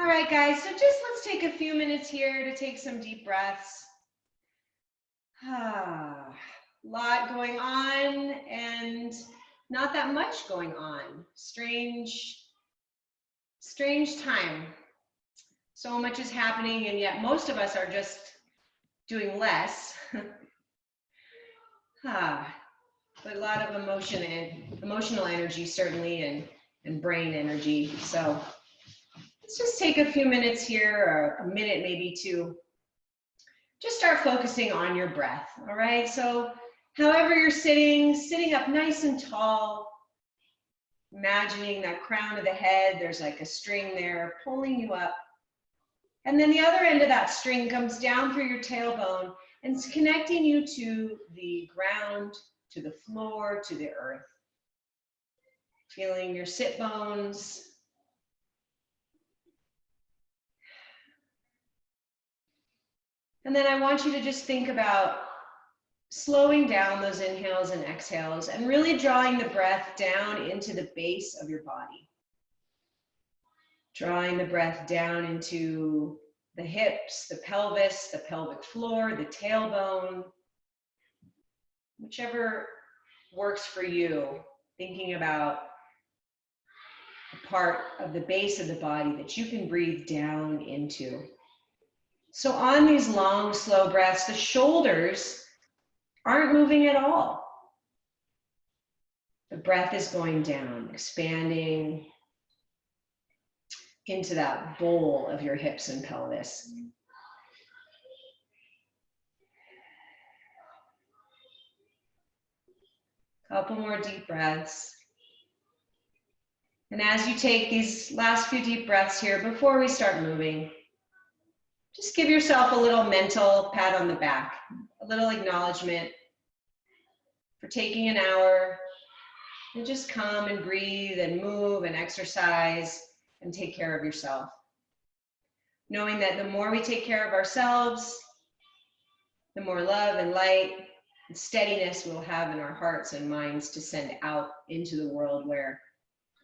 All right, guys, so just let's take a few minutes here to take some deep breaths. A lot going on and not that much going on. Strange time. So much is happening, and yet most of us are just doing less. But a lot of emotional energy certainly, and brain energy. So let's just take a few minutes here, or a minute maybe, to just start focusing on your breath. All right, so however you're sitting up nice and tall, imagining that crown of the head, there's like a string there pulling you up. And then the other end of that string comes down through your tailbone and it's connecting you to the ground, to the floor, to the earth. Feeling your sit bones. And then I want you to just think about slowing down those inhales and exhales and really drawing the breath down into the base of your body. Drawing the breath down into the hips, the pelvis, the pelvic floor, the tailbone, whichever works for you. Thinking about the part of the base of the body that you can breathe down into. So on these long, slow breaths, the shoulders aren't moving at all. The breath is going down, expanding into that bowl of your hips and pelvis. Couple more deep breaths. And as you take these last few deep breaths here, before we start moving, just give yourself a little mental pat on the back, a little acknowledgement for taking an hour and just come and breathe and move and exercise and take care of yourself. Knowing that the more we take care of ourselves, the more love and light and steadiness we'll have in our hearts and minds to send out into the world where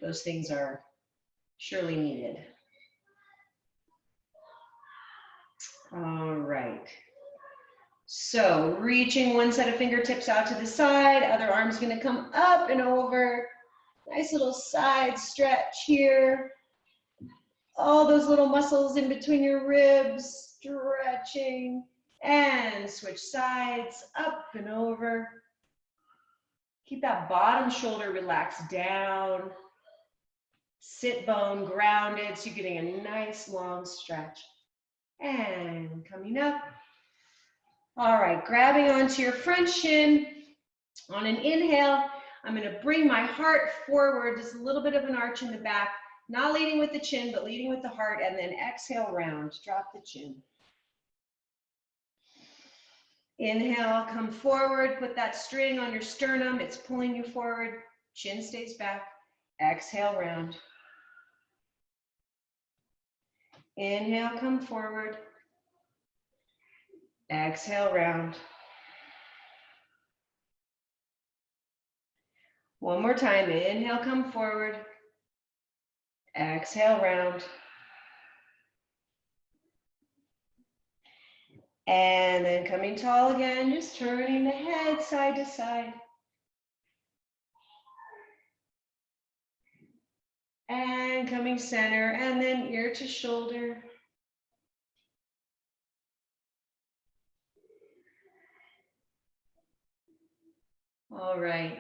those things are surely needed. All right. So reaching one set of fingertips out to the side, other arm's gonna come up and over. Nice little side stretch here. All those little muscles in between your ribs, stretching, and switch sides, up and over. Keep that bottom shoulder relaxed down. Sit bone grounded, so you're getting a nice long stretch. And coming up. All right, grabbing onto your front shin. On an inhale, I'm gonna bring my heart forward, just a little bit of an arch in the back. Not leading with the chin, but leading with the heart, and then exhale round, drop the chin. Inhale, come forward, put that string on your sternum, it's pulling you forward, chin stays back, exhale round. Inhale, come forward, exhale round. One more time, inhale, come forward, exhale round. And then coming tall again, just turning the head side to side. And coming center, and then ear to shoulder. All right,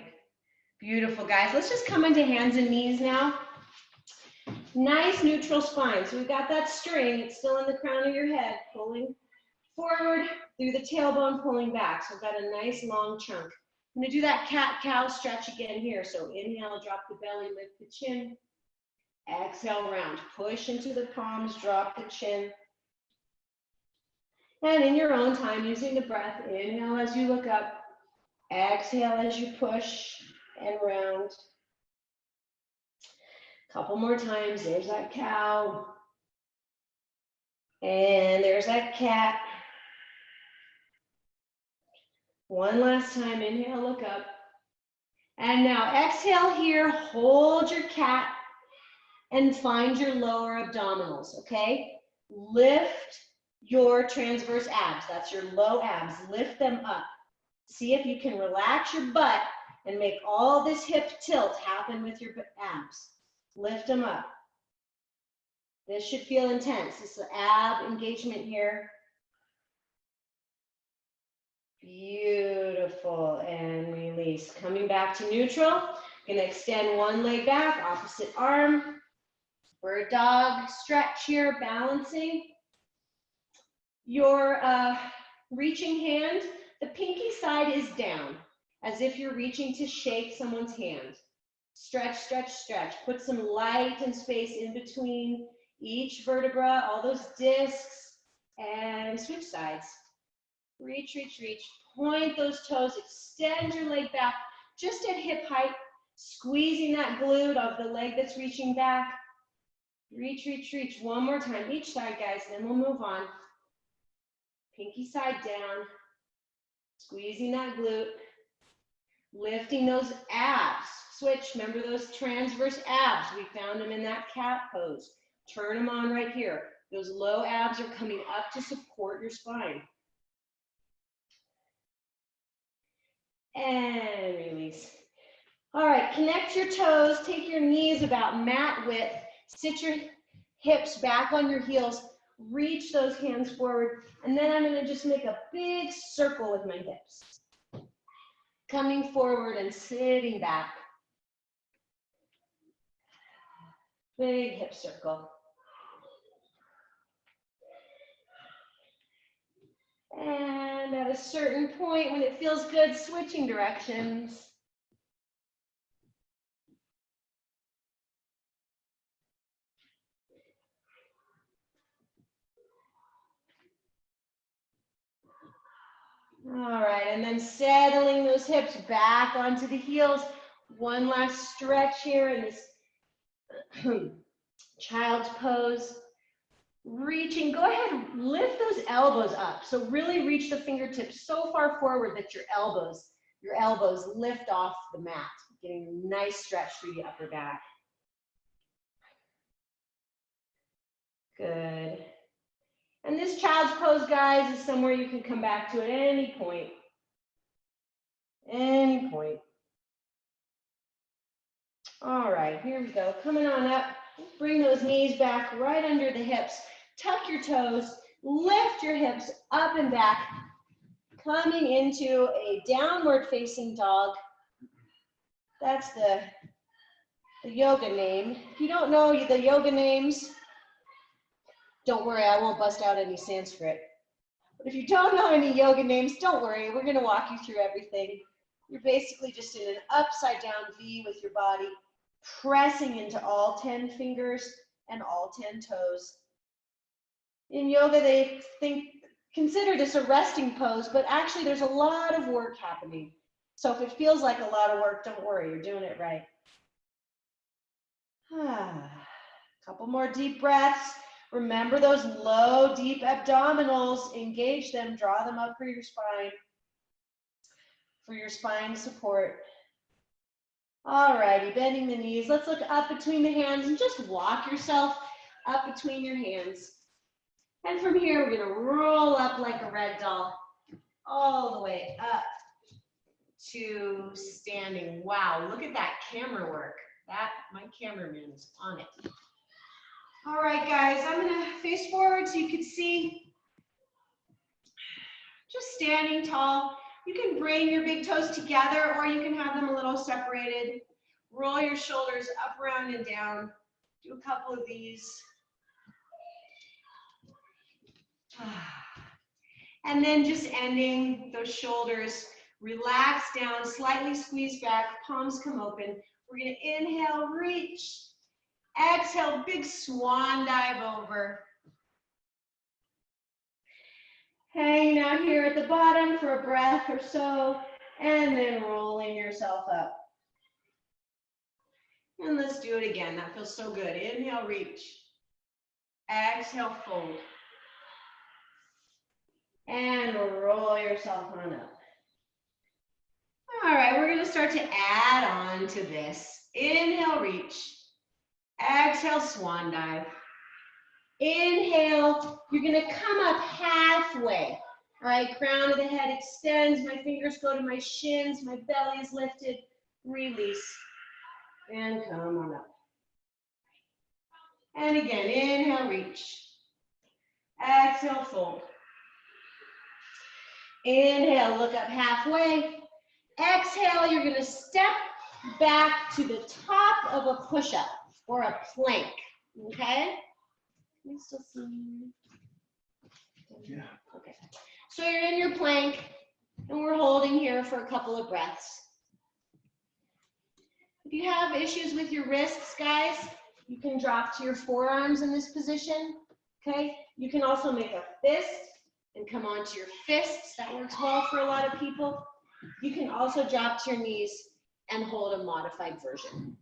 beautiful guys. Let's just come into hands and knees now. Nice neutral spine. So we've got that string, it's still in the crown of your head, pulling forward through the tailbone, pulling back. So we've got a nice long chunk. I'm gonna do that cat-cow stretch again here. So inhale, drop the belly, lift the chin. Exhale, round. Push into the palms, drop the chin. And in your own time, using the breath, inhale as you look up. Exhale as you push and round. Couple more times. There's that cow. And there's that cat. One last time. Inhale, look up. And now exhale here. Hold your cat. and find your lower abdominals, okay? Lift your transverse abs. That's your low abs. Lift them up. See if you can relax your butt and make all this hip tilt happen with your abs. Lift them up. This should feel intense. This is ab engagement here. Beautiful, and release. Coming back to neutral. Gonna extend one leg back, opposite arm. Bird dog stretch here, balancing. Your reaching hand, the pinky side is down, as if you're reaching to shake someone's hand. Stretch, stretch, stretch. Put some light and space in between each vertebra, all those discs, and switch sides. Reach, reach, reach. Point those toes, extend your leg back just at hip height, squeezing that glute of the leg that's reaching back. Reach, reach, reach. One more time, each side, guys, then we'll move on. Pinky side down, squeezing that glute, lifting those abs. Switch, remember those transverse abs. We found them in that cat pose. Turn them on right here. Those low abs are coming up to support your spine. And release. All right, connect your toes, take your knees about mat width, sit your hips back on your heels, reach those hands forward, and then I'm gonna just make a big circle with my hips. Coming forward and sitting back. Big hip circle. And at a certain point, when it feels good, switching directions. All right, and then settling those hips back onto the heels. One last stretch here in this child's pose. Reaching, go ahead, lift those elbows up. So really reach the fingertips so far forward that your elbows lift off the mat, getting a nice stretch through the upper back. Good. And this child's pose, guys, is somewhere you can come back to at any point. Any point. All right, here we go. Coming on up. Bring those knees back right under the hips. Tuck your toes. Lift your hips up and back. Coming into a downward facing dog. That's the yoga name. If you don't know the yoga names, don't worry, I won't bust out any Sanskrit. But if you don't know any yoga names, don't worry, we're gonna walk you through everything. You're basically just in an upside down V with your body, pressing into all 10 fingers and all 10 toes. In yoga, they consider this a resting pose, but actually there's a lot of work happening. So if it feels like a lot of work, don't worry, you're doing it right. Couple more deep breaths. Remember those low, deep abdominals. Engage them, draw them up for your spine support. All righty, bending the knees. Let's look up between the hands and just walk yourself up between your hands. And from here, we're gonna roll up like a red doll, all the way up to standing. Wow, look at that camera work. My cameraman is on it. All right, guys, I'm gonna face forward so you can see. Just standing tall. You can bring your big toes together or you can have them a little separated. Roll your shoulders up, around, and down. Do a couple of these. And then just ending those shoulders. Relax down, slightly squeeze back, palms come open. We're gonna inhale, reach. Exhale, big swan dive over. Hanging out here at the bottom for a breath or so, and then rolling yourself up. And let's do it again. That feels so good. Inhale, reach. Exhale, fold. And roll yourself on up. All right, we're going to start to add on to this. Inhale, reach. Exhale, swan dive. Inhale, you're gonna come up halfway. All right, crown of the head extends, my fingers go to my shins, my belly is lifted, release, and come on up. And again, inhale, reach. Exhale, fold. Inhale, look up halfway. Exhale, you're gonna step back to the top of a push-up or a plank, okay? Can you still see me? Yeah. Okay. So you're in your plank, and we're holding here for a couple of breaths. If you have issues with your wrists, guys, you can drop to your forearms in this position, okay? You can also make a fist and come onto your fists. That works well for a lot of people. You can also drop to your knees and hold a modified version.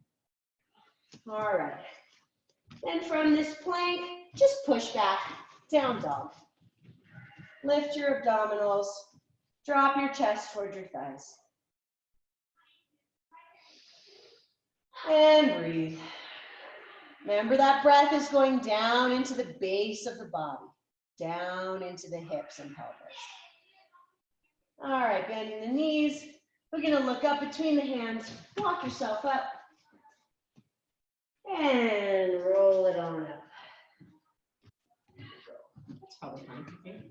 All right. Then from this plank, just push back, down dog. Lift your abdominals, drop your chest towards your thighs. And breathe. Remember that breath is going down into the base of the body, down into the hips and pelvis. All right, bending the knees. We're gonna look up between the hands, walk yourself up, and roll it on up. That's probably fine.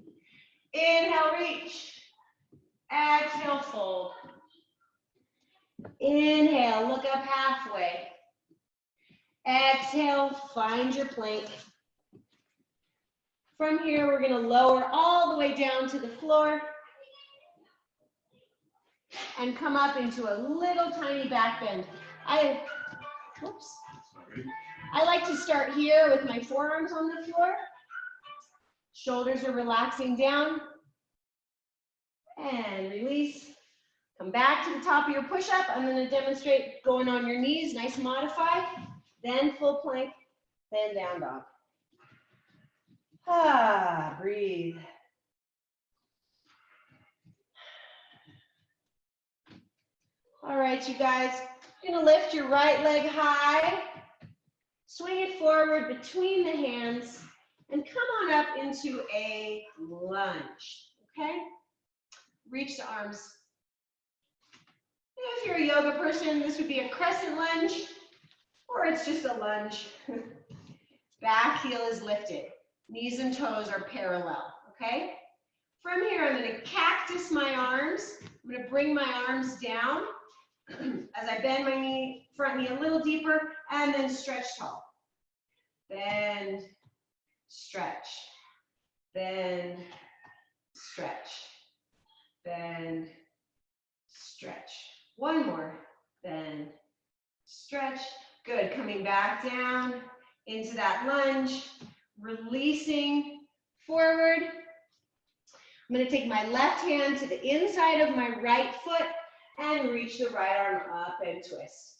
Inhale, reach. Exhale, fold. Inhale, look up halfway. Exhale, find your plank. From here, we're gonna lower all the way down to the floor and come up into a little tiny back bend. I like to start here with my forearms on the floor. Shoulders are relaxing down. And release. Come back to the top of your push-up. I'm going to demonstrate going on your knees, nice modify. Then full plank, then down dog. Breathe. All right, you guys. You're going to lift your right leg high. Swing it forward between the hands. And come on up into a lunge, okay? Reach the arms. If you're a yoga person, this would be a crescent lunge, or it's just a lunge. Back heel is lifted. Knees and toes are parallel, okay? From here, I'm gonna cactus my arms. I'm gonna bring my arms down as I bend my knee, front knee a little deeper, and then stretch tall. Bend, stretch, bend, stretch, bend, stretch. One more, bend, stretch. Good, coming back down into that lunge, releasing forward. I'm gonna take my left hand to the inside of my right foot and reach the right arm up and twist.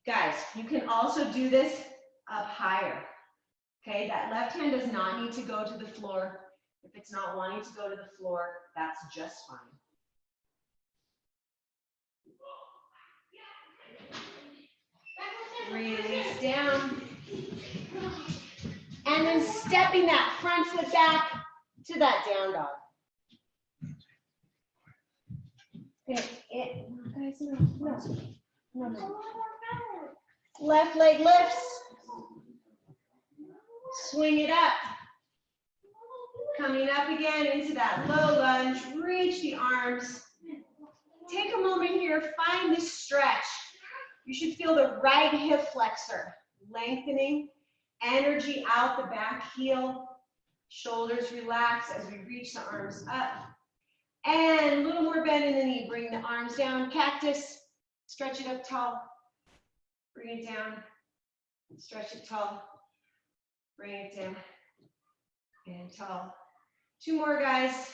Guys, you can also do this up higher. Okay, that left hand does not need to go to the floor. If it's not wanting to go to the floor, that's just fine. Release down. And then stepping that front foot back to that down dog. Okay, guys, no. Left leg lifts. Swing it up. Coming up again into that low lunge. Reach the arms. Take a moment here. Find this stretch. You should feel the right hip flexor lengthening. Energy out the back heel. Shoulders relax as we reach the arms up. And a little more bend in the knee. Bring the arms down. Cactus. Stretch it up tall. Bring it down. Stretch it tall. Bring it down. And tall. Two more, guys.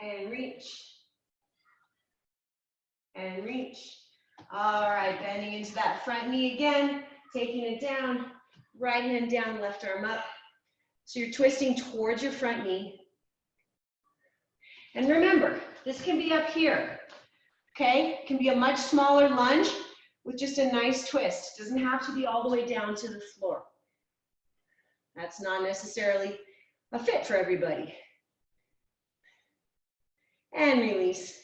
And reach. And reach. All right, bending into that front knee again. Taking it down. Right hand down, left arm up. So you're twisting towards your front knee. And remember, this can be up here. Okay? It can be a much smaller lunge with just a nice twist. Doesn't have to be all the way down to the floor. That's not necessarily a fit for everybody. And release.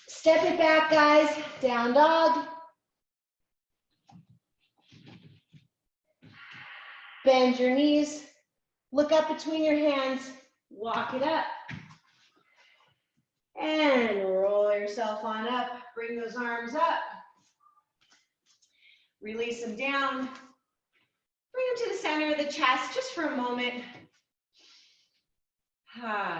Step it back, guys. Down dog. Bend your knees. Look up between your hands. Walk it up. And roll yourself on up. Bring those arms up. Release them down. Bring them to the center of the chest just for a moment.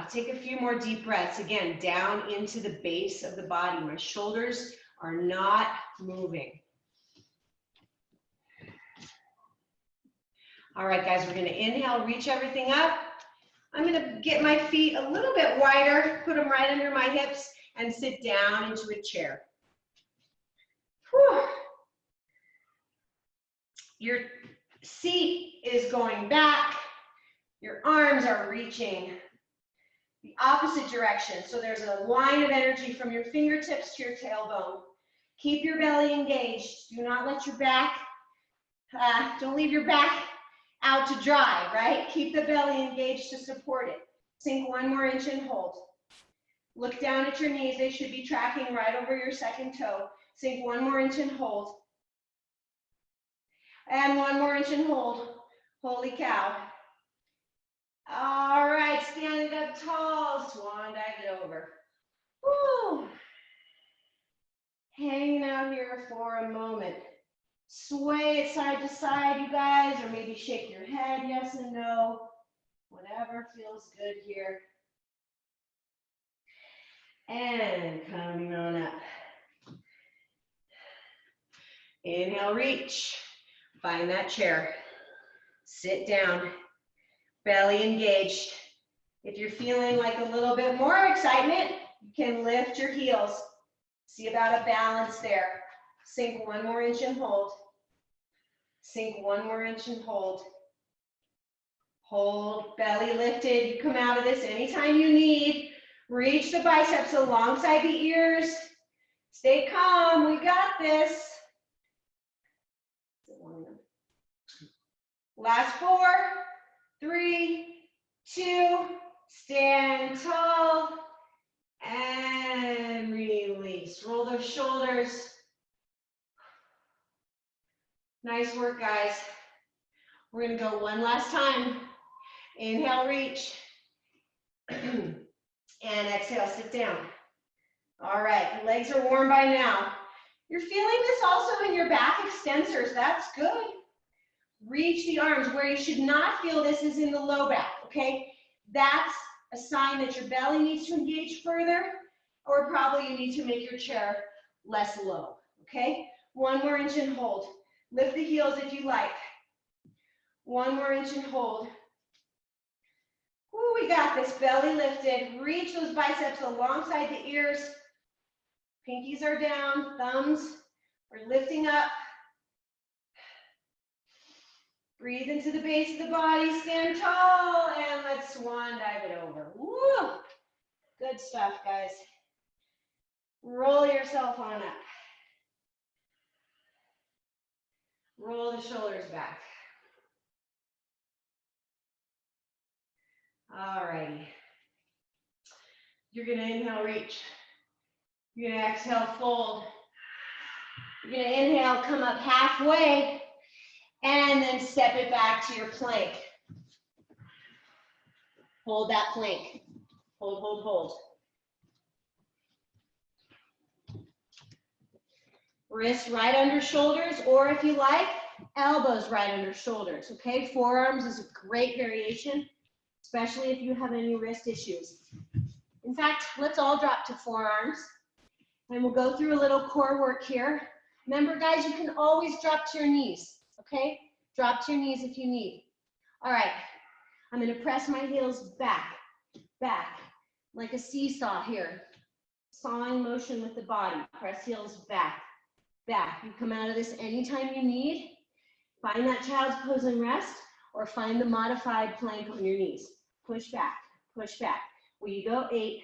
Take a few more deep breaths. Again, down into the base of the body. My shoulders are not moving. All right, guys, we're going to inhale, reach everything up. I'm going to get my feet a little bit wider, put them right under my hips, and sit down into a chair. Whew. Your seat is going back. Your arms are reaching the opposite direction. So there's a line of energy from your fingertips to your tailbone. Keep your belly engaged. Do not let your back, don't leave your back out to dry, right? Keep the belly engaged to support it. Sink 1 more inch and hold. Look down at your knees. They should be tracking right over your second toe. Sink 1 more inch and hold. And 1 more inch and hold. Holy cow. All right, stand up tall, swan dive it over. Woo. Hanging out here for a moment. Sway it side to side, you guys, or maybe shake your head, yes and no. Whatever feels good here. And coming on up. Inhale, reach. Find that chair. Sit down. Belly engaged. If you're feeling like a little bit more excitement, you can lift your heels. See about a balance there. Sink 1 more inch and hold. Sink 1 more inch and hold. Hold, belly lifted. You come out of this anytime you need. Reach the biceps alongside the ears. Stay calm, we got this. Last 4, 3, 2, stand tall, and release. Roll those shoulders. Nice work, guys. We're gonna go one last time. Inhale, reach. And exhale, sit down. All right, legs are warm by now. You're feeling this also in your back extensors. That's good. Reach the arms. Where you should not feel this is in the low back, okay? That's a sign that your belly needs to engage further, or probably you need to make your chair less low, okay? 1 more inch and hold. Lift the heels if you like. 1 more inch and hold. Ooh, we got this, belly lifted. Reach those biceps alongside the ears. Pinkies are down, thumbs are lifting up. Breathe into the base of the body, stand tall, and let's swan dive it over. Woo! Good stuff, guys. Roll yourself on up. Roll the shoulders back. All righty. You're gonna inhale, reach. You're gonna exhale, fold. You're gonna inhale, come up halfway, and then step it back to your plank. Hold that plank. Hold, hold, hold. Wrists right under shoulders, or if you like, elbows right under shoulders, okay? Forearms is a great variation, especially if you have any wrist issues. In fact, let's all drop to forearms, and we'll go through a little core work here. Remember, guys, you can always drop to your knees, okay? Drop to your knees if you need. All right, I'm gonna press my heels back, back, like a seesaw here. Sawing motion with the body. Press heels back, back. You come out of this anytime you need. Find that child's pose and rest, or find the modified plank on your knees. Push back, push back. We go 8,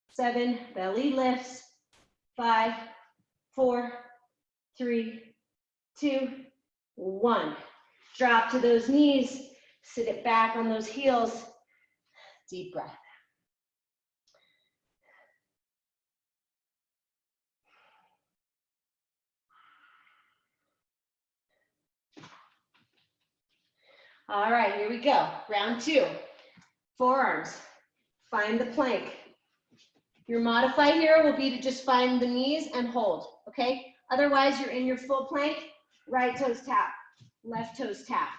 7, belly lifts, 5, 4, 3, 2, 1. Drop to those knees, sit it back on those heels. Deep breath. All right, here we go. Round 2. Forearms. Find the plank. Your modify here will be to just find the knees and hold, okay? Otherwise, you're in your full plank. Right toes tap, left toes tap.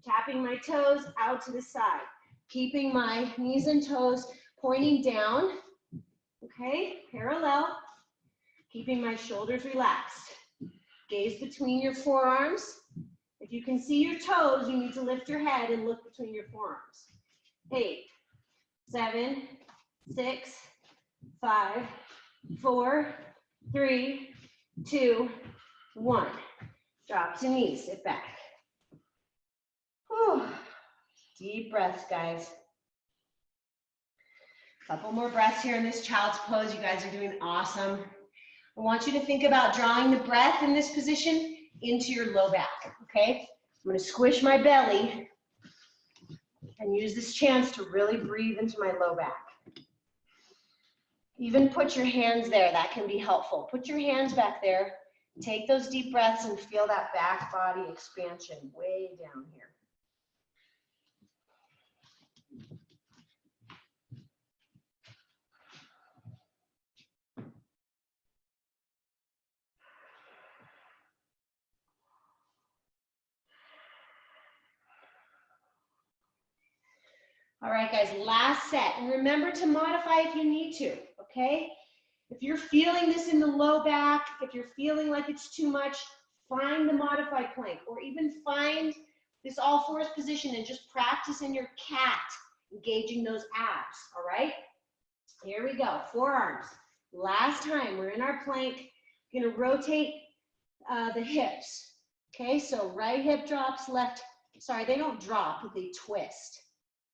Tapping my toes out to the side. Keeping my knees and toes pointing down, okay? Parallel. Keeping my shoulders relaxed. Gaze between your forearms. If you can see your toes, you need to lift your head and look between your forearms. 8, 7, 6, 5, 4, 3, 2, 1. Drop to knees, sit back. Whew. Deep breaths, guys. Couple more breaths here in this child's pose. You guys are doing awesome. I want you to think about drawing the breath in this position into your low back, okay? I'm gonna squish my belly and use this chance to really breathe into my low back. Even put your hands there, that can be helpful. Put your hands back there, take those deep breaths and feel that back body expansion way down here. All right, guys, last set. And remember to modify if you need to, okay? If you're feeling this in the low back, if you're feeling like it's too much, find the modified plank, or even find this all fours position and just practice in your cat, engaging those abs, all right? Here we go, forearms. Last time, we're in our plank. Gonna rotate the hips, okay? So right hip drops, left, sorry, they don't drop, they twist.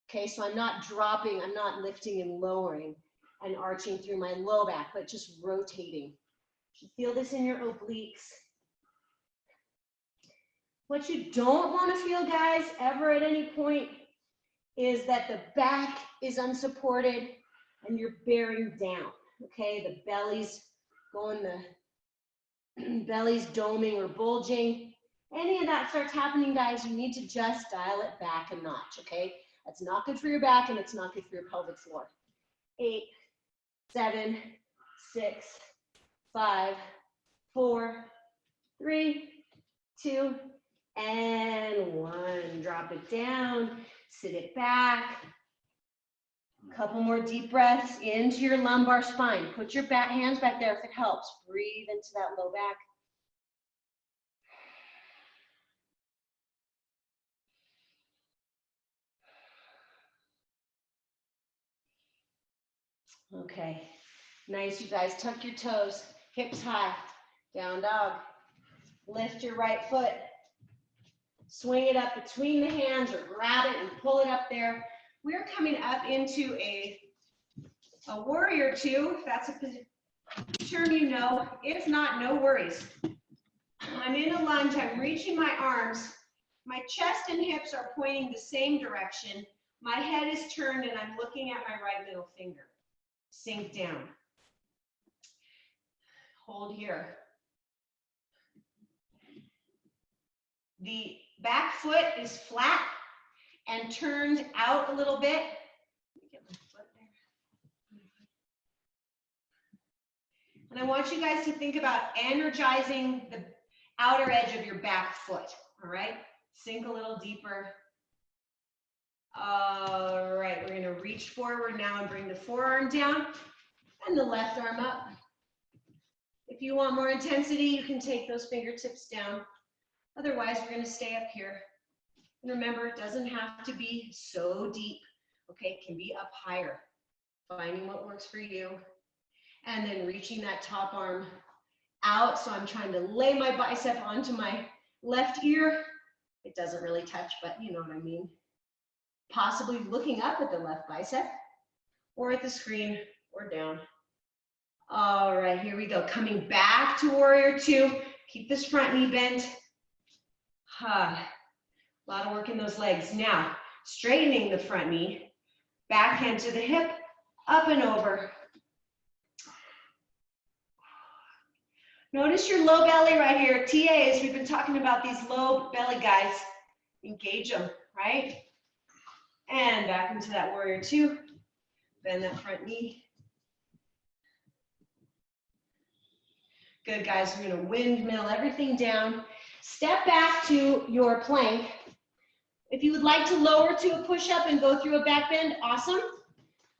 Okay, so I'm not dropping, I'm not lifting and lowering and arching through my low back, but just rotating. You feel this in your obliques. What you don't want to feel, guys, ever at any point is that the back is unsupported and you're bearing down, okay? The belly's going, the belly's doming or bulging. Any of that starts happening, guys, you need to just dial it back a notch, okay? That's not good for your back and it's not good for your pelvic floor. 8, 7, 6, 5, 4, 3, 2, and 1. Drop it down, sit it back. A couple more deep breaths into your lumbar spine. Put your back hands back there if it helps. Breathe into that low back. Okay, nice, you guys. Tuck your toes, hips high, down dog. Lift your right foot, swing it up between the hands or grab it and pull it up there. We're coming up into a warrior two, if that's a term you know. If not, no worries. I'm in a lunge, I'm reaching my arms. My chest and hips are pointing the same direction. My head is turned and I'm looking at my right middle finger. Sink down. Hold here. The back foot is flat and turned out a little bit. Let me get my foot there. And I want you guys to think about energizing the outer edge of your back foot, all right? Sink a little deeper. All right, we're gonna reach forward now and bring the forearm down and the left arm up. If you want more intensity, you can take those fingertips down. Otherwise, we're gonna stay up here. And remember, it doesn't have to be so deep, okay? It can be up higher. Finding what works for you. And then reaching that top arm out. So I'm trying to lay my bicep onto my left ear. It doesn't really touch, but you know what I mean. Possibly looking up at the left bicep or at the screen or down. All right, here we go. Coming back to warrior two. Keep this front knee bent. A lot of work in those legs. Now, straightening the front knee, back hand to the hip, up and over. Notice your low belly right here. TAs, we've been talking about these low belly guys. Engage them, right? And back into that warrior two. Bend that front knee. Good, guys. We're going to windmill everything down. Step back to your plank. If you would like to lower to a push-up and go through a back bend, awesome.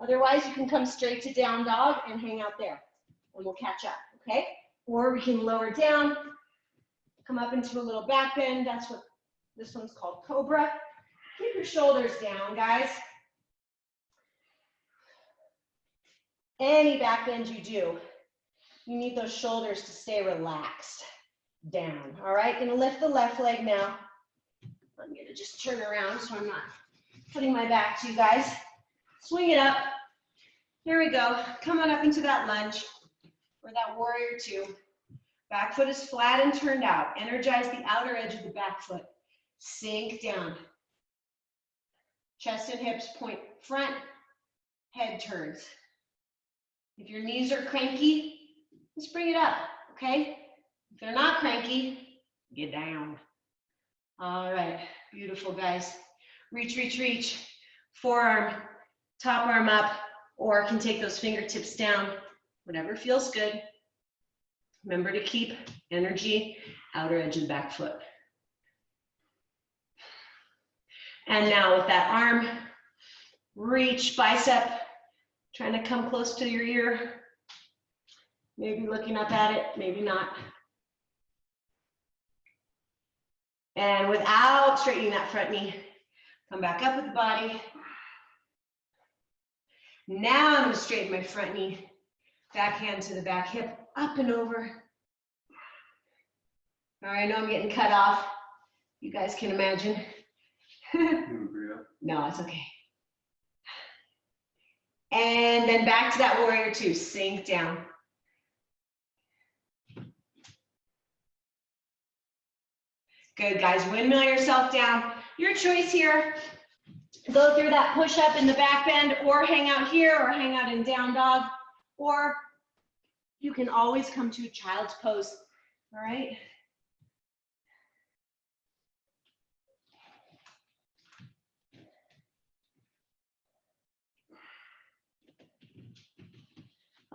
Otherwise, you can come straight to down dog and hang out there, and we'll catch up, okay? Or we can lower down, come up into a little back bend. That's what this one's called, cobra. Keep your shoulders down, guys. Any back bend you do, you need those shoulders to stay relaxed down. All right, gonna lift the left leg now. I'm gonna just turn around so I'm not putting my back to you guys. Swing it up. Here we go. Come on up into that lunge or that warrior two. Back foot is flat and turned out. Energize the outer edge of the back foot. Sink down. Chest and hips point front, head turns. If your knees are cranky, just bring it up, okay? If they're not cranky, get down. All right, beautiful, guys. Reach, reach, reach. Forearm, top arm up, or can take those fingertips down, whatever feels good. Remember to keep energy, outer edge of the back foot. And now with that arm, reach, bicep, trying to come close to your ear. Maybe looking up at it, maybe not. And without straightening that front knee, come back up with the body. Now I'm going to straighten my front knee, back hand to the back hip, up and over. All right, I know I'm getting cut off. You guys can imagine. No, it's okay. And then back to that warrior two, sink down. Good, guys, windmill yourself down. Your choice here, go through that push-up in the back bend or hang out here or hang out in down dog, or you can always come to a child's pose, all right?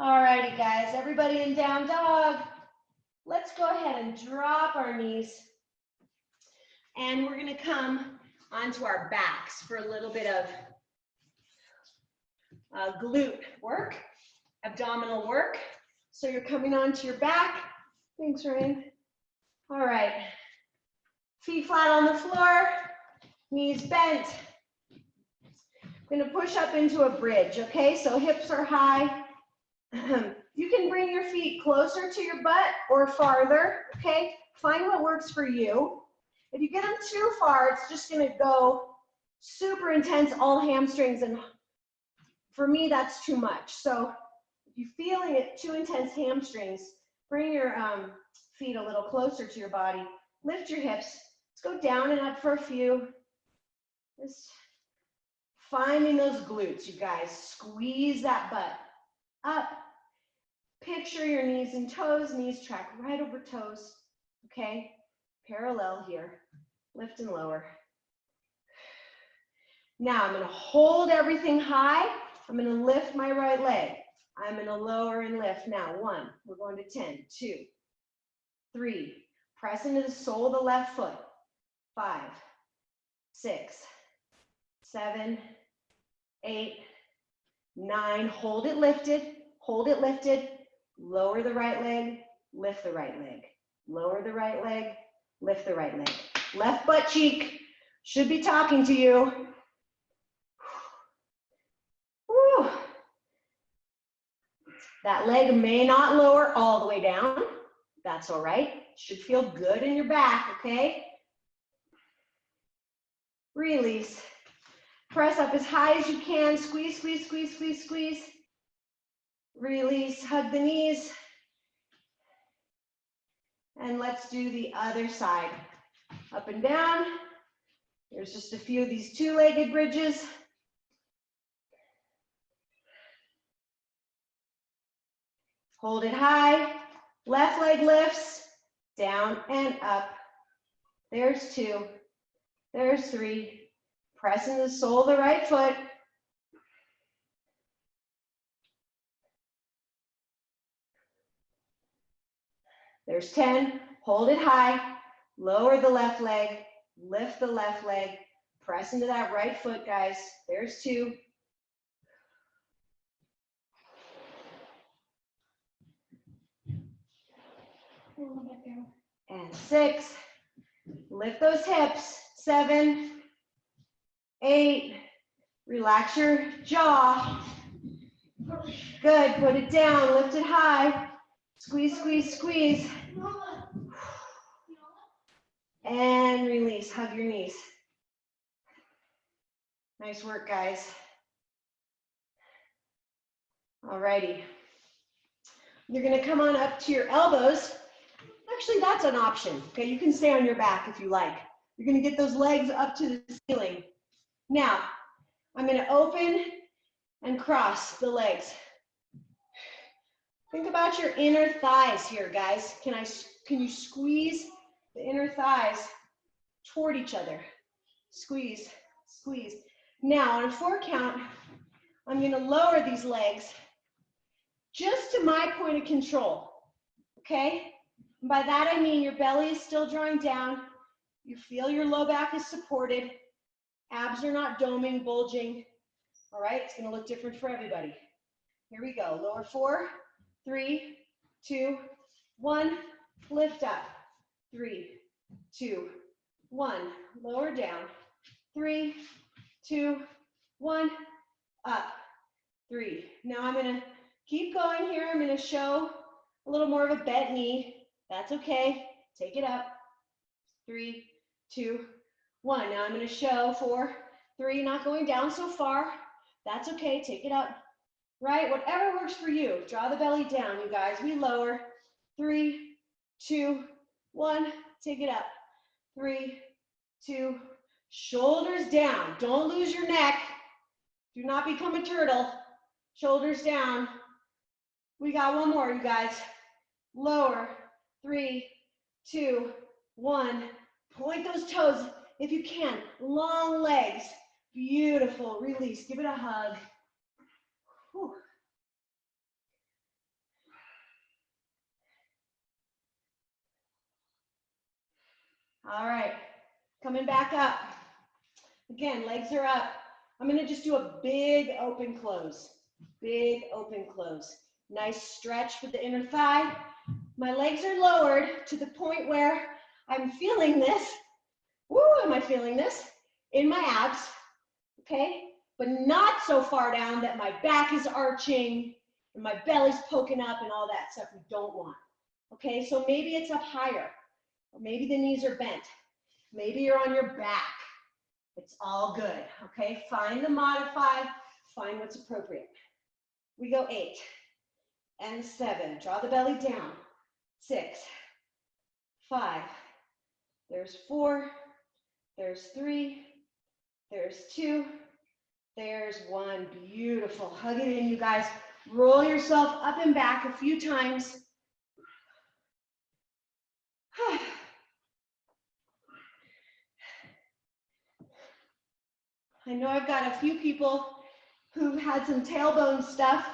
All righty, guys, everybody in down dog. Let's go ahead and drop our knees. And we're gonna come onto our backs for a little bit of glute work, abdominal work. So you're coming onto your back. Thanks, Ryan. All right, feet flat on the floor, knees bent. I'm gonna push up into a bridge, okay? So hips are high. You can bring your feet closer to your butt or farther, okay? Find what works for you. If you get them too far, it's just gonna go super intense, all hamstrings, and for me, that's too much. So if you're feeling it too intense hamstrings, bring your feet a little closer to your body. Lift your hips. Let's go down and up for a few. Just finding those glutes, you guys. Squeeze that butt up. Picture your knees and toes. Knees track right over toes, okay? Parallel here, lift and lower. Now I'm gonna hold everything high. I'm gonna lift my right leg. I'm gonna lower and lift. Now 1, we're going to 10, 2, 3, press into the sole of the left foot. 5, 6, 7, 8, 9, hold it lifted, lower the right leg, lift the right leg, lower the right leg, lift the right leg. Left butt cheek should be talking to you. Whew. That leg may not lower all the way down. That's all right. Should feel good in your back, okay? Release. Press up as high as you can. Squeeze, squeeze, squeeze, squeeze, squeeze. Release. Hug the knees. And let's do the other side. Up and down. There's just a few of these two-legged bridges. Hold it high. Left leg lifts, down and up. There's 2. There's 3. Press in the sole of the right foot. There's 10. Hold it high. Lower the left leg. Lift the left leg. Press into that right foot, guys. There's 2. And 6. Lift those hips. 7, 8. Relax your jaw. Good. Put it down. Lift it high. Squeeze, squeeze, squeeze. And release. Hug your knees. Nice work, guys. Alrighty. You're going to come on up to your elbows. Actually, that's an option. Okay, you can stay on your back if you like. You're going to get those legs up to the ceiling. Now, I'm going to open and cross the legs. Think about your inner thighs here, guys. Can you squeeze the inner thighs toward each other? Squeeze, squeeze. Now, on a 4 count, I'm going to lower these legs just to my point of control, okay? And by that, I mean your belly is still drawing down. You feel your low back is supported. Abs are not doming, bulging. All right, it's going to look different for everybody. Here we go. Lower 4, 3, 2, 1. Lift up. 3, 2, 1. Lower down. 3, 2, 1. Up. 3. Now I'm going to keep going here. I'm going to show a little more of a bent knee. That's okay. Take it up. 3, 2, 1. Now I'm going to show 4, 3, not going down so far. That's okay. Take it up. Right? Whatever works for you. Draw the belly down, you guys. We lower. 3, 2, 1. Take it up. 3, 2. Shoulders down. Don't lose your neck. Do not become a turtle. Shoulders down. We got one more, you guys. Lower. 3, 2, 1. Point those toes if you can. Long legs. Beautiful. Release. Give it a hug. Whew. All right. Coming back up. Again, legs are up. I'm going to just do a big open close. Big open close. Nice stretch with the inner thigh. My legs are lowered to the point where I'm feeling this. Woo, am I feeling this? In my abs, okay? But not so far down that my back is arching and my belly's poking up and all that stuff we don't want. Okay, so maybe it's up higher. Or maybe the knees are bent. Maybe you're on your back. It's all good, okay? Find the modify, find what's appropriate. We go 8 and 7. Draw the belly down. 6, 5. There's 4. There's 3. There's 2. There's 1. Beautiful. Hug it in, you guys. Roll yourself up and back a few times. I know I've got a few people who've had some tailbone stuff.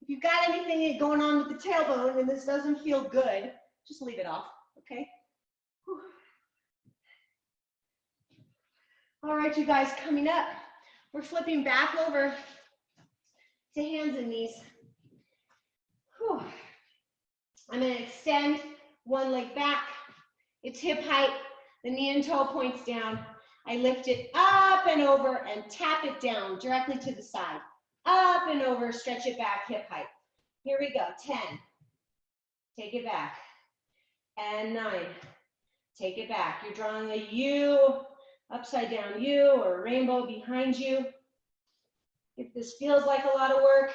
If you've got anything going on with the tailbone and this doesn't feel good, just leave it off, okay? Whew. All right, you guys, coming up, we're flipping back over to hands and knees. Whew. I'm going to extend one leg back. It's hip height. The knee and toe points down. I lift it up and over and tap it down directly to the side. Up and over, stretch it back, hip height. Here we go, 10. Take it back. And 9. Take it back. You're drawing a U, upside down U, or a rainbow behind you. If this feels like a lot of work,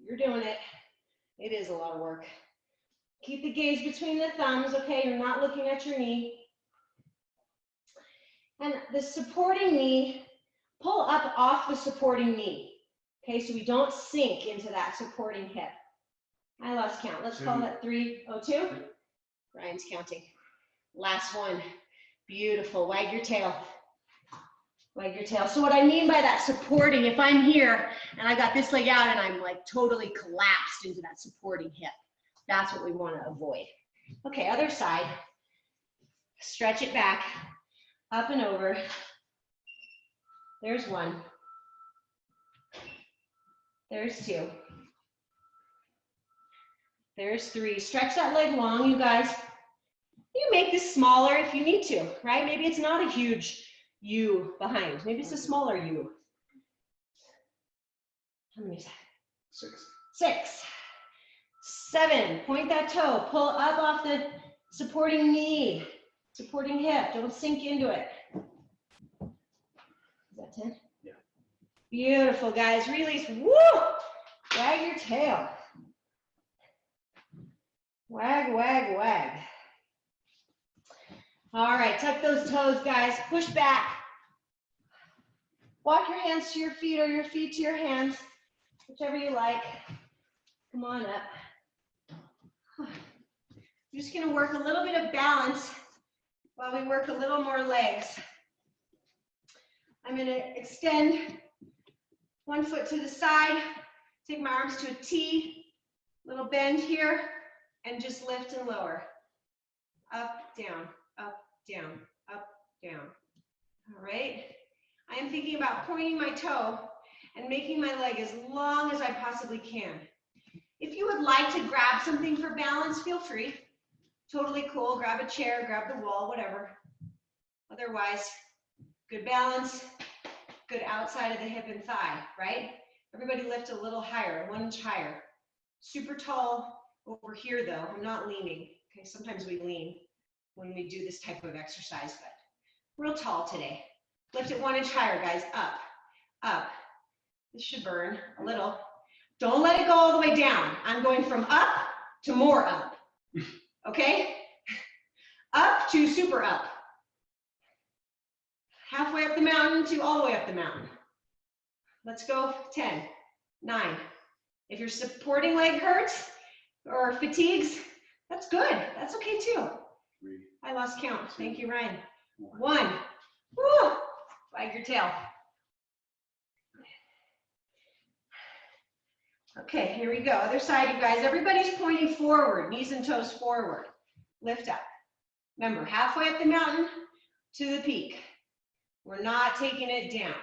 you're doing it. It is a lot of work. Keep the gaze between the thumbs, okay? You're not looking at your knee. And the supporting knee, pull up off the supporting knee. Okay, so we don't sink into that supporting hip. I lost count. Let's call that 3, 2. Ryan's counting. Last one. Beautiful. Wag your tail. Wag your tail. So what I mean by that supporting, if I'm here and I got this leg out and I'm like totally collapsed into that supporting hip, that's what we want to avoid. Okay, other side. Stretch it back, up and over. There's 1. There's 2. There's 3. Stretch that leg long, you guys. You make this smaller if you need to, right? Maybe it's not a huge U behind. Maybe it's a smaller U. How many is that? 6. 6. 7. Point that toe. Pull up off the supporting knee, supporting hip. Don't sink into it. Is that 10? Yeah. Beautiful, guys. Release. Woo! Wag your tail. Wag, wag, wag. All right, tuck those toes, guys. Push back. Walk your hands to your feet or your feet to your hands, whichever you like. Come on up. I'm just gonna work a little bit of balance while we work a little more legs. I'm gonna extend one foot to the side, take my arms to a T, little bend here, and just lift and lower. Up, down, up, down, up, down. All right. I am thinking about pointing my toe and making my leg as long as I possibly can. If you would like to grab something for balance, feel free. Totally cool. Grab a chair, grab the wall, whatever. Otherwise, good balance, good outside of the hip and thigh, right? Everybody lift a little higher, 1 inch higher. Super tall over here though. I'm not leaning. Okay, sometimes we lean when we do this type of exercise, but real tall today. Lift it 1 inch higher, guys. Up, up. This should burn a little. Don't let it go all the way down. I'm going from up to more up. Okay? Up to super up. Halfway up the mountain to all the way up the mountain. Let's go 10, 9. If your supporting leg hurts or fatigues, that's good. That's okay too. 3. I lost count. Thank you, Ryan. 1. Woo! Wag your tail. Okay, here we go. Other side, you guys. Everybody's pointing forward, knees and toes forward. Lift up. Remember, halfway up the mountain to the peak. We're not taking it down.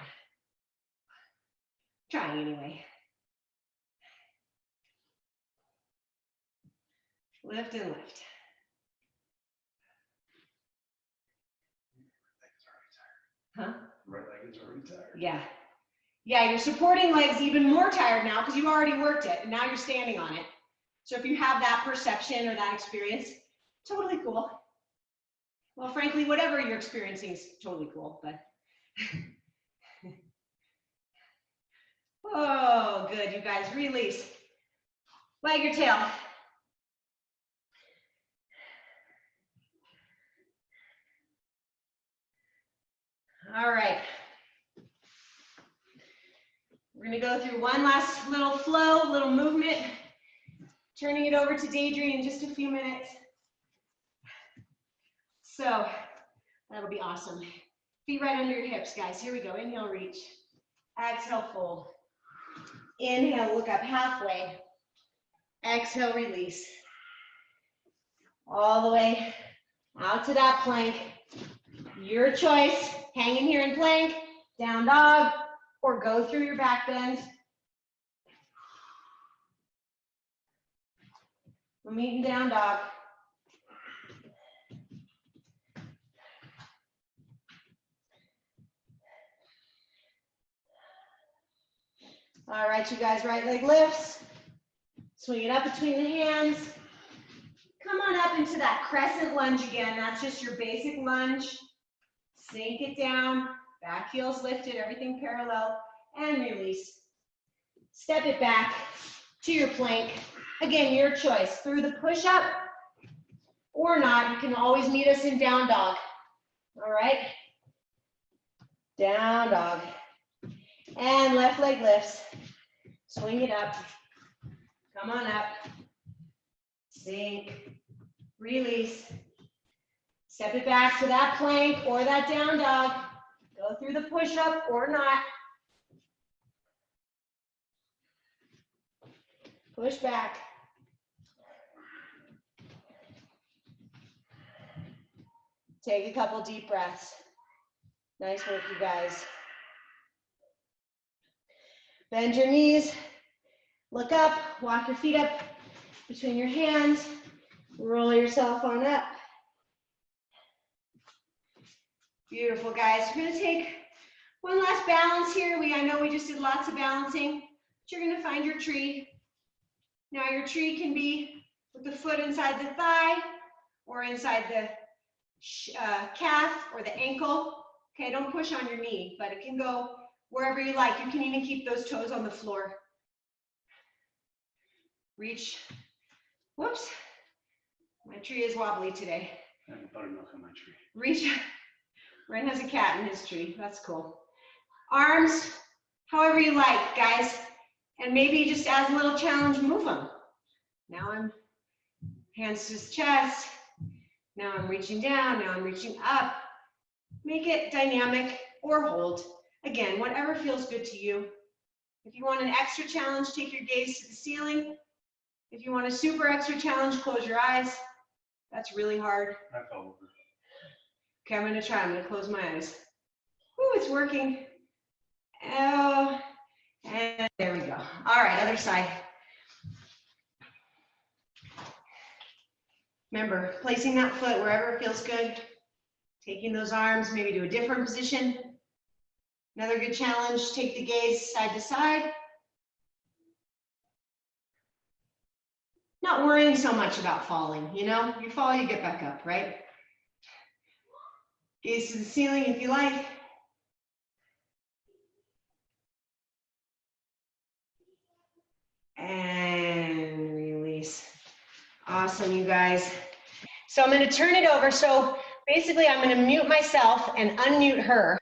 Trying anyway. Lift and lift. Huh? Right leg is already tired. Yeah. Yeah, your supporting leg's even more tired now because you already worked it and now you're standing on it. So if you have that perception or that experience, totally cool. Well, frankly, whatever you're experiencing is totally cool, but. Oh, good, you guys, release. Wag your tail. All right. We're gonna go through one last little flow, little movement, turning it over to Daydream in just a few minutes. So that'll be awesome. Feet right under your hips, guys. Here we go. Inhale, reach. Exhale, fold. Inhale, look up halfway. Exhale, release. All the way out to that plank. Your choice. Hang in here in plank, down dog, or go through your back bend. We're meeting down dog. All right, you guys, right leg lifts. Swing it up between the hands. Come on up into that crescent lunge again. That's just your basic lunge. Sink it down, back heels lifted, everything parallel, and release. Step it back to your plank. Again, your choice, through the push-up or not. You can always meet us in down dog. All right? Down dog. And left leg lifts. Swing it up. Come on up. Sink. Release. Step it back to that plank or that down dog. Go through the push-up or not. Push back. Take a couple deep breaths. Nice work, you guys. Bend your knees. Look up. Walk your feet up between your hands. Roll yourself on up. Beautiful, guys. We're going to take one last balance here. I know we just did lots of balancing, but you're going to find your tree. Now, your tree can be with the foot inside the thigh or inside the calf or the ankle. Okay, don't push on your knee, but it can go wherever you like. You can even keep those toes on the floor. Reach. Whoops. My tree is wobbly today. I have buttermilk on my tree. Reach. Ren has a cat in his tree. That's cool. Arms, however you like, guys. And maybe just as a little challenge, move them. Now I'm hands to his chest. Now I'm reaching down. Now I'm reaching up. Make it dynamic or hold. Again, whatever feels good to you. If you want an extra challenge, take your gaze to the ceiling. If you want a super extra challenge, close your eyes. That's really hard. I fell over. Okay, I'm gonna try. I'm gonna close my eyes. Ooh, it's working. Oh, and there we go. All right, other side. Remember, placing that foot wherever it feels good. Taking those arms maybe to a different position. Another good challenge, take the gaze side to side. Not worrying so much about falling, you know? You fall, you get back up, right? Gaze to the ceiling if you like. And release. Awesome, you guys. So I'm going to turn it over. So basically, I'm going to mute myself and unmute her.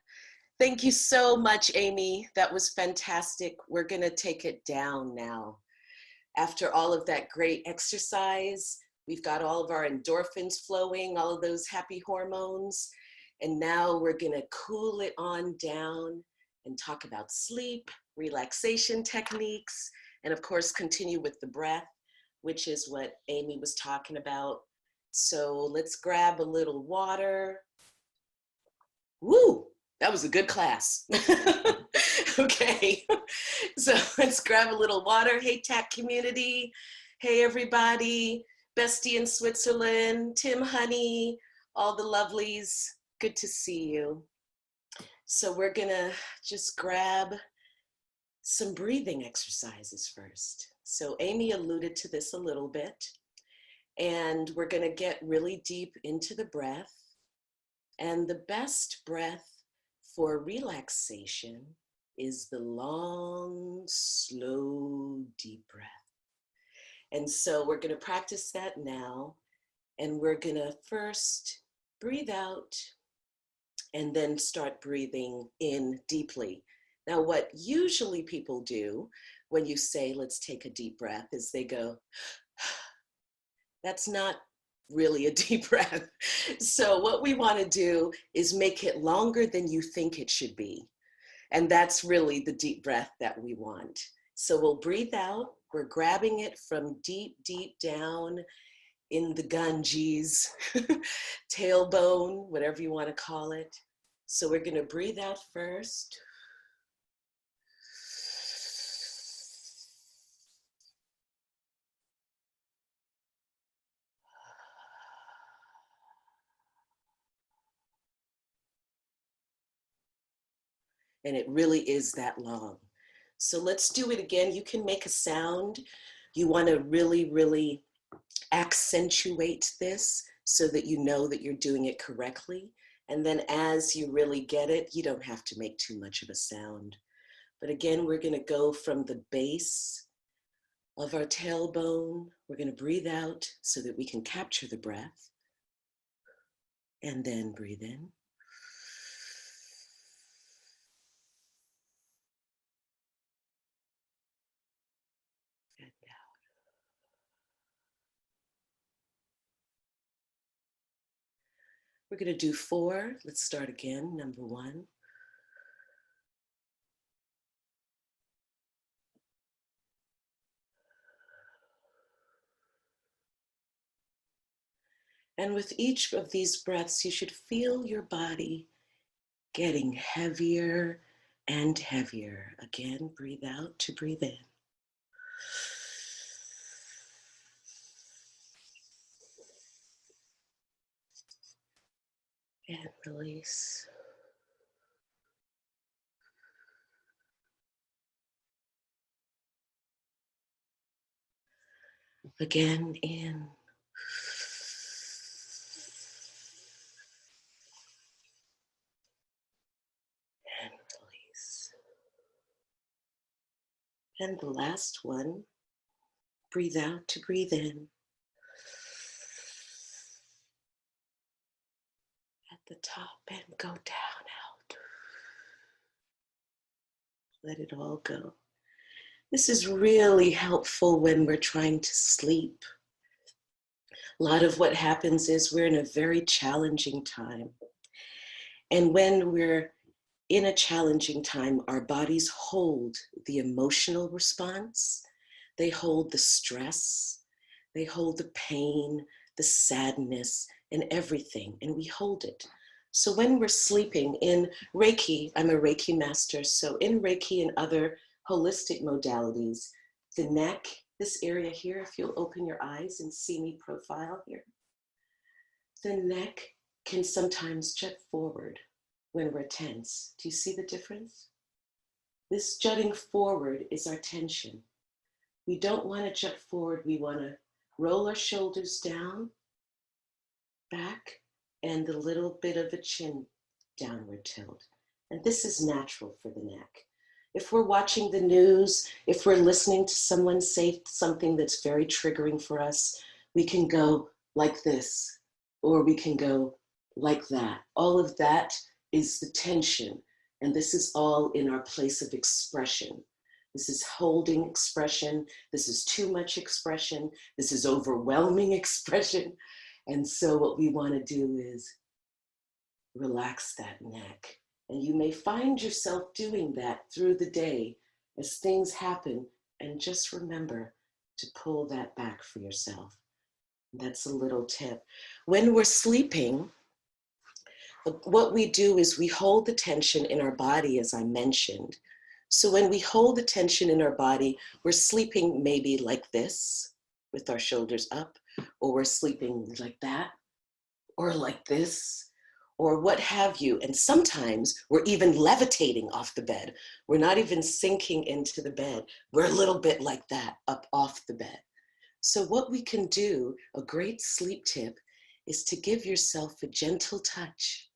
Thank you so much, Amy. That was fantastic. We're going to take it down now. After all of that great exercise, we've got all of our endorphins flowing, all of those happy hormones. And now we're going to cool it on down and talk about sleep, relaxation techniques, and of course, continue with the breath, which is what Amy was talking about. So let's grab a little water. Woo, that was a good class. Okay, so let's grab a little water. Hey, TAC community. Hey, everybody. Bestie in Switzerland, Tim Honey, all the lovelies. Good to see you. So we're gonna just grab some breathing exercises first. So Amy alluded to this a little bit, and we're gonna get really deep into the breath. And the best breath for relaxation is the long, slow, deep breath. And so we're gonna practice that now, and we're gonna first breathe out and then start breathing in deeply. Now, what usually people do when you say, let's take a deep breath, is they go, that's not really a deep breath. So what we want to do is make it longer than you think it should be. And that's really the deep breath that we want. So we'll breathe out. We're grabbing it from deep, deep down in the Ganges, tailbone, whatever you want to call it. So we're going to breathe out first. And it really is that long. So let's do it again. You can make a sound. You want to really, really accentuate this so that you know that you're doing it correctly. And then as you really get it, you don't have to make too much of a sound. But again, we're going to go from the base of our tailbone. We're going to breathe out so that we can capture the breath. And then breathe in. And out. We're going to do 4. Let's start again. Number 1. And with each of these breaths, you should feel your body getting heavier and heavier. Again, breathe out to breathe in. And release. Again, in. And release. And the last one, breathe out to breathe in. At the top and go down out. Let it all go. This is really helpful when we're trying to sleep. A lot of what happens is we're in a very challenging time. And when we're in a challenging time, our bodies hold the emotional response, they hold the stress, they hold the pain, the sadness, and everything, and we hold it. So when we're sleeping in Reiki, I'm a Reiki master, so in Reiki and other holistic modalities, the neck, this area here, if you'll open your eyes and see me profile here, the neck can sometimes jut forward when we're tense. Do you see the difference? This jutting forward is our tension. We don't want to jut forward. We want to roll our shoulders down, back, and a little bit of a chin downward tilt. And this is natural for the neck. If we're watching the news, if we're listening to someone say something that's very triggering for us, we can go like this, or we can go like that. All of that is the tension. And this is all in our place of expression. This is holding expression. This is too much expression. This is overwhelming expression. And so what we want to do is relax that neck. And you may find yourself doing that through the day as things happen. And just remember to pull that back for yourself. That's a little tip. When we're sleeping, what we do is we hold the tension in our body, as I mentioned. So when we hold the tension in our body, we're sleeping maybe like this, with our shoulders up, or we're sleeping like that, or like this, or what have you. And sometimes we're even levitating off the bed. We're not even sinking into the bed. We're a little bit like that, up off the bed. So what we can do, a great sleep tip, is to give yourself a gentle touch.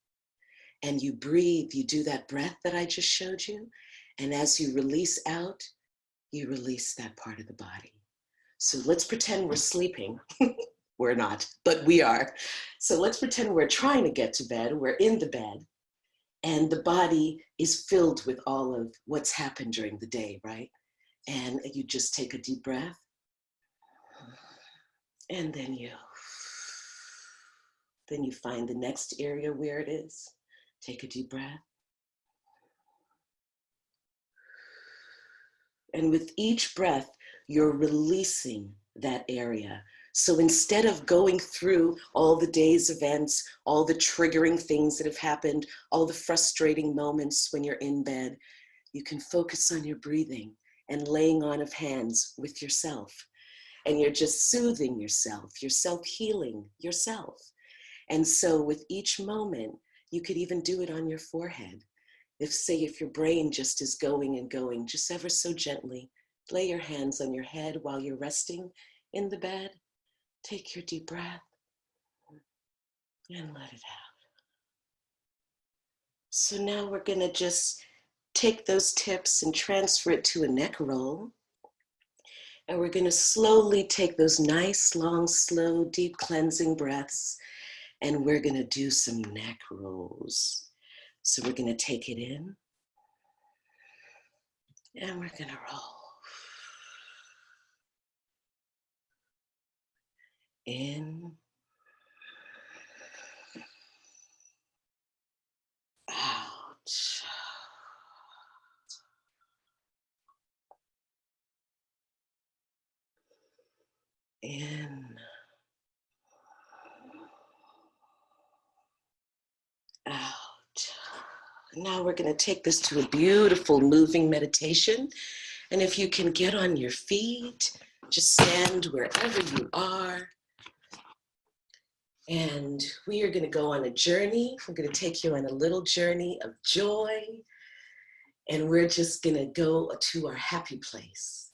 And you breathe, you do that breath that I just showed you. And as you release out, you release that part of the body. So let's pretend we're sleeping. We're not, but we are. So let's pretend we're trying to get to bed. We're in the bed. And the body is filled with all of what's happened during the day, right? And you just take a deep breath. And then you find the next area where it is. Take a deep breath. And with each breath, you're releasing that area. So instead of going through all the day's events, all the triggering things that have happened, all the frustrating moments when you're in bed, you can focus on your breathing and laying on of hands with yourself. And you're just soothing yourself, you're self-healing yourself. And so with each moment, you could even do it on your forehead. If your brain just is going and going, just ever so gently, lay your hands on your head while you're resting in the bed. Take your deep breath and let it out. So now we're gonna just take those tips and transfer it to a neck roll. And we're gonna slowly take those nice, long, slow, deep cleansing breaths and we're gonna do some neck rolls. So we're gonna take it in, and we're gonna roll. In, out. In, out. Now we're going to take this to a beautiful moving meditation. And if you can get on your feet, just stand wherever you are. And we are going to go on a journey. I'm going to take you on a little journey of joy. And we're just going to go to our happy place.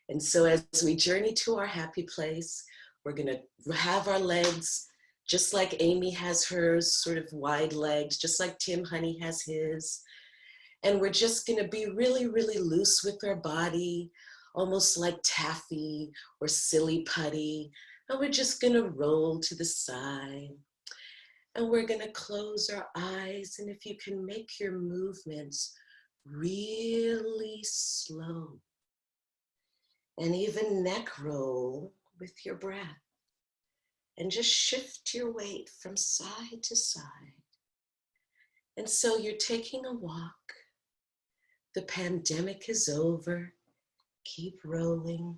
And so as we journey to our happy place, we're going to have our legs just like Amy has hers, sort of wide legs, just like Tim Honey has his. And we're just going to be really, really loose with our body, almost like taffy or silly putty. And we're just going to roll to the side. And we're going to close our eyes. And if you can make your movements really slow, and even neck roll with your breath, and just shift your weight from side to side. And so you're taking a walk. The pandemic is over. Keep rolling.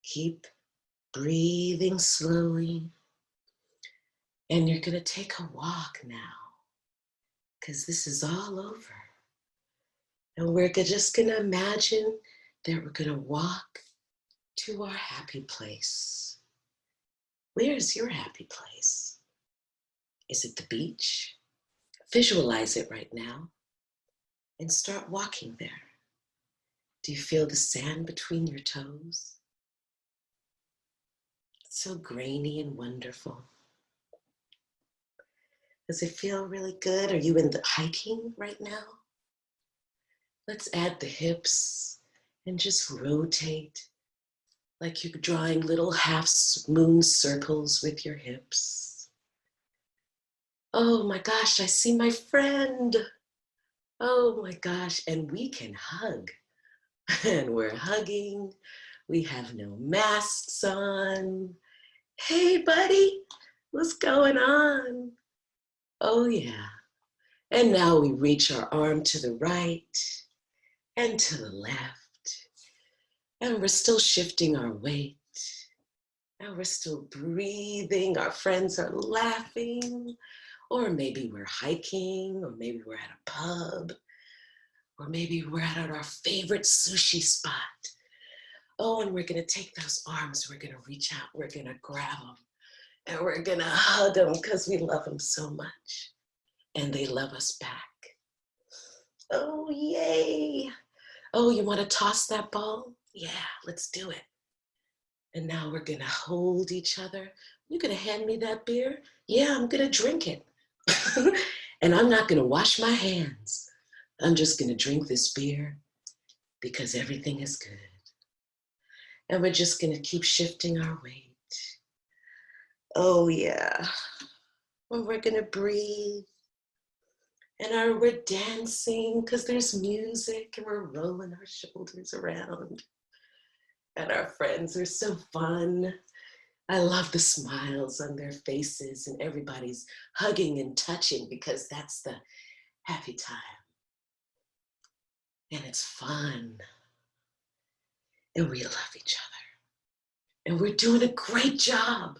Keep breathing slowly. And you're gonna take a walk now, because this is all over. And we're just gonna imagine that we're gonna walk to our happy place. Where's your happy place? Is it the beach? Visualize it right now and start walking there. Do you feel the sand between your toes? It's so grainy and wonderful. Does it feel really good? Are you in the hiking right now? Let's add the hips and just rotate like you're drawing little half moon circles with your hips. Oh my gosh, I see my friend. Oh my gosh, and we can hug. And we're hugging. We have no masks on. Hey buddy, what's going on? Oh yeah. And now we reach our arm to the right and to the left. And we're still shifting our weight. And we're still breathing. Our friends are laughing. Or maybe we're hiking, or maybe we're at a pub, or maybe we're at our favorite sushi spot. Oh, and we're gonna take those arms, we're gonna reach out, we're gonna grab them, and we're gonna hug them because we love them so much. And they love us back. Oh, yay. Oh, you wanna toss that ball? Yeah, let's do it. And now we're gonna hold each other. You gonna hand me that beer? Yeah, I'm gonna drink it. And I'm not gonna wash my hands. I'm just gonna drink this beer because everything is good. And we're just gonna keep shifting our weight. Oh yeah. And we're gonna breathe. And we're dancing because there's music and we're rolling our shoulders around. And our friends are so fun. I love the smiles on their faces and everybody's hugging and touching because that's the happy time. And it's fun. And we love each other. And we're doing a great job.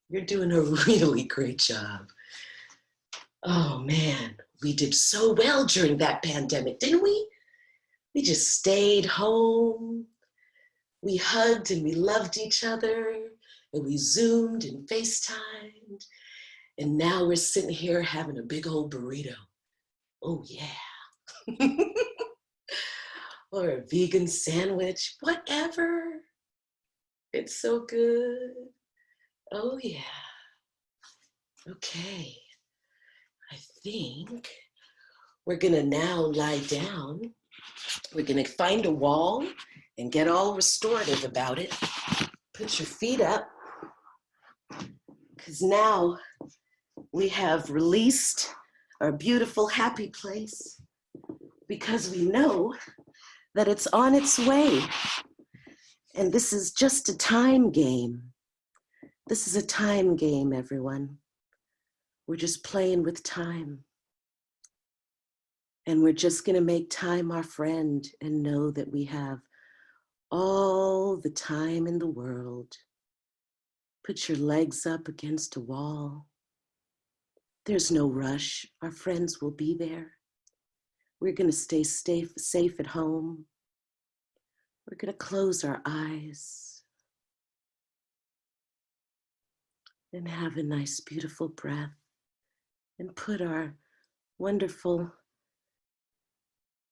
You're doing a really great job. Oh man, we did so well during that pandemic, didn't we? We just stayed home. We hugged and we loved each other. And we Zoomed and FaceTimed. And now we're sitting here having a big old burrito. Oh yeah. Or a vegan sandwich, whatever. It's so good. Oh yeah. Okay. I think we're gonna now lie down. We're gonna find a wall and get all restorative about it. Put your feet up. Because now we have released our beautiful happy place because we know that it's on its way. And this is just a time game. This is a time game, everyone. We're just playing with time. And we're just gonna make time our friend and know that we have all the time in the world. Put your legs up against a wall. There's no rush. Our friends will be there. We're gonna stay safe at home. We're gonna close our eyes and have a nice, beautiful breath and put our wonderful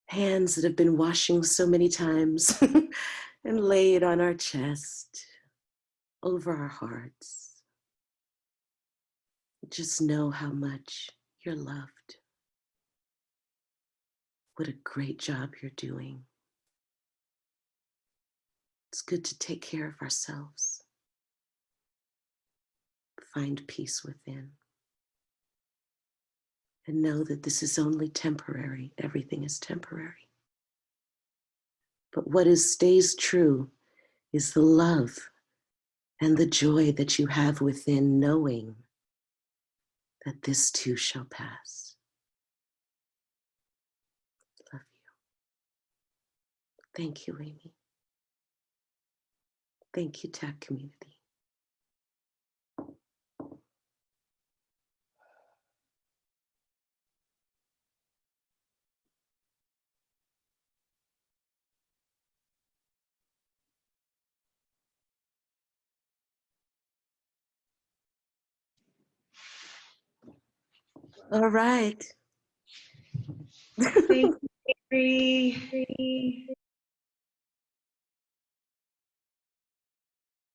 hands that have been washing so many times and lay it on our chest, over our hearts. Just know how much you're loved. What a great job you're doing. It's good to take care of ourselves. Find peace within. And know that this is only temporary. Everything is temporary. But what stays true is the love and the joy that you have within, knowing that this too shall pass. Love you. Thank you, Amy. Thank you, TAC community. All right. Thank you, Mary.